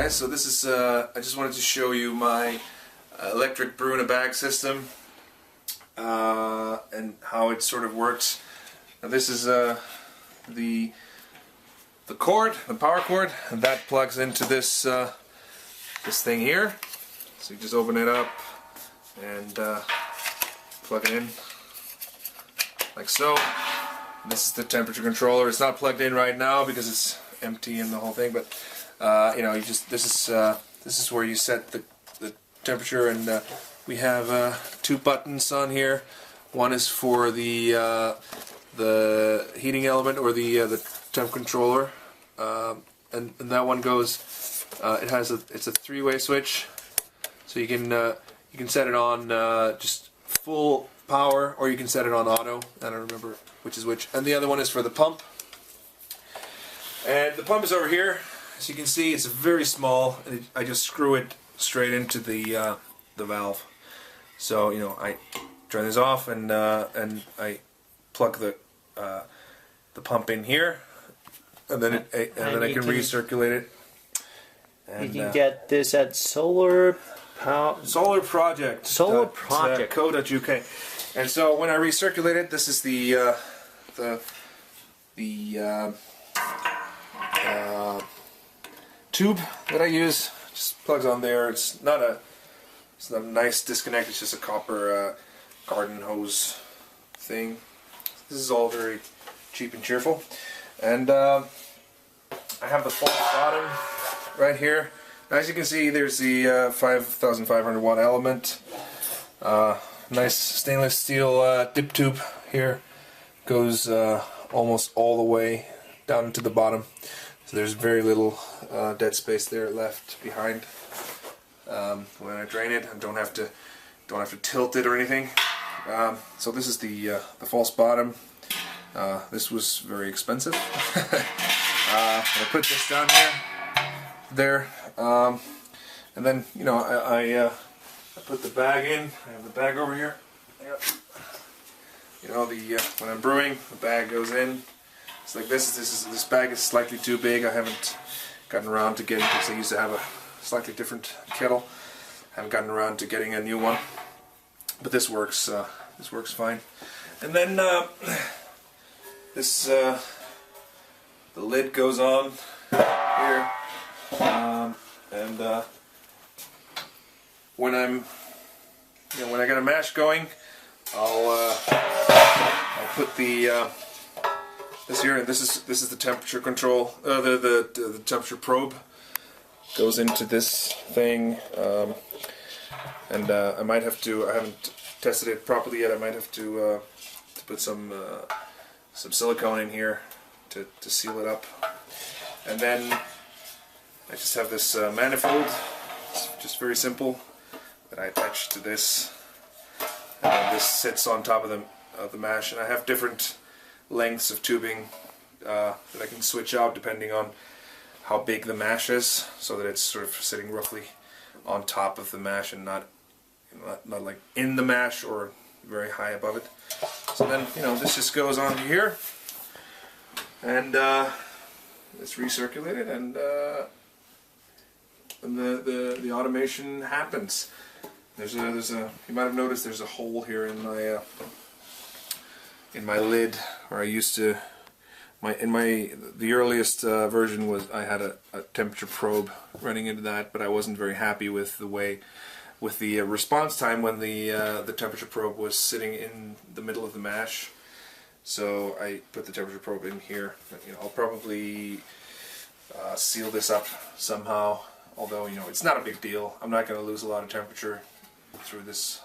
guys, so this is I just wanted to show you my electric brew-in-a-bag system and how it sort of works. Now this is the cord, the power cord, and that plugs into this this thing here. So you just open it up and plug it in like so. And this is the temperature controller. It's not plugged in right now because it's empty and the whole thing, but you know, you just this is where you set the temperature, and we have two buttons on here. One is for the heating element, or the temp controller, and that one goes. It's a three-way switch, so you can set it on just full power, or you can set it on auto. I don't remember which is which. And the other one is for the pump. And the pump is over here. As you can see, it's very small, and I just screw it straight into the valve. So you know, I turn this off, and I plug the pump in here, and then I can recirculate it. And, you can get this at Solar Project. .co.uk. And so when I recirculate it, this is the tube that I use. Just plugs on there. It's not a nice disconnect. It's just a copper garden hose thing. This is all very cheap and cheerful. And I have the false bottom right here. As you can see, there's the 5,500 watt element. Nice stainless steel dip tube here. Goes almost all the way down to the bottom. So there's very little dead space there left behind. When I drain it, I don't have to tilt it or anything. So this is the false bottom. This was very expensive. I put this down there, and then you know I put the bag in. I have the bag over here. Yep. You know, when I'm brewing, the bag goes in. It's like this. This bag is slightly too big. I haven't gotten around to getting, because I used to have a slightly different kettle. I haven't gotten around to getting a new one, but this works. This works fine. And then the lid goes on here, and when I got a mash going, I'll put the this here. This is the temperature control. The temperature probe goes into this thing, and I might have to. I haven't tested it properly yet. I might have to put some silicone in here to seal it up. And then I just have this manifold. It's just very simple, that I attach to this, and then this sits on top of the mash. And I have different lengths of tubing that I can switch out depending on how big the mash is, so that it's sort of sitting roughly on top of the mash and not like in the mash or very high above it. So then, you know, this just goes on here, and it's recirculated, and the automation happens. There's a you might have noticed there's a hole here in my lid, where I used to the earliest version was I had a temperature probe running into that, but I wasn't very happy with the response time when the temperature probe was sitting in the middle of the mash. So I put the temperature probe in here. You know, I'll probably seal this up somehow, although, you know, it's not a big deal. I'm not going to lose a lot of temperature through this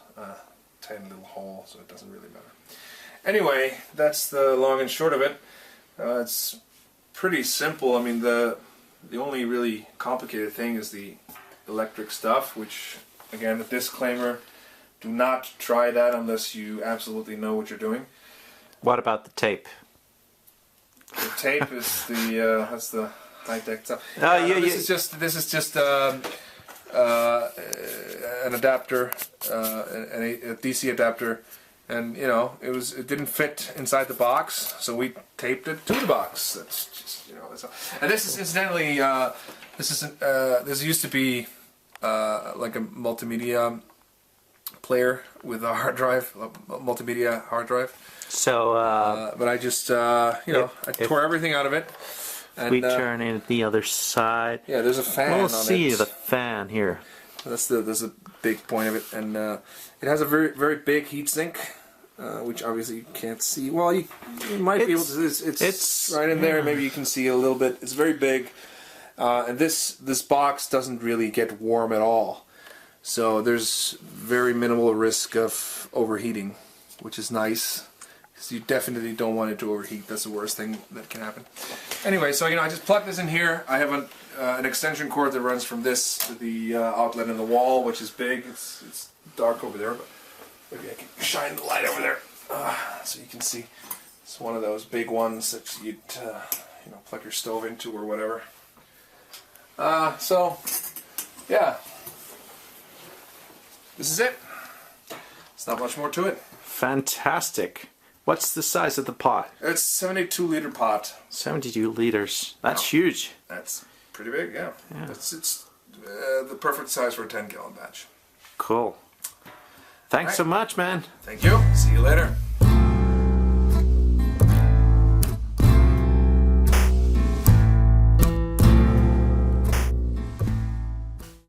tiny little hole, so it doesn't really matter. Anyway, that's the long and short of it. It's pretty simple. I mean, the only really complicated thing is the electric stuff, which, again, a disclaimer, do not try that unless you absolutely know what you're doing. What about the tape? The tape is that's the high-tech stuff. This is just an adapter, a DC adapter, and you know it didn't fit inside the box, so we taped it to the box. That's just that's all. And this is incidentally this used to be like a multimedia player with a hard drive, a multimedia hard drive. So, but I just I tore everything out of it. And, we turn it the other side. Yeah, there's a fan. We'll on see it. The fan here. That's the big point of it, and it has a very big heat sink, which obviously you can't see. Well, you might be able to. It's right in there. Maybe you can see a little bit. It's very big, and this box doesn't really get warm at all, so there's very minimal risk of overheating, which is nice. You definitely don't want it to overheat. That's the worst thing that can happen. Anyway, so I just plug this in here. I have an extension cord that runs from this to the outlet in the wall, which is big. It's dark over there, but maybe I can shine the light over there so you can see. It's one of those big ones that you'd plug your stove into or whatever. So yeah, this is it. It's not much more to it. Fantastic. What's the size of the pot? It's 72-liter pot. 72 liters. That's huge. That's pretty big, yeah. It's the perfect size for a 10-gallon batch. Cool. Thanks so much, man. Thank you. See you later.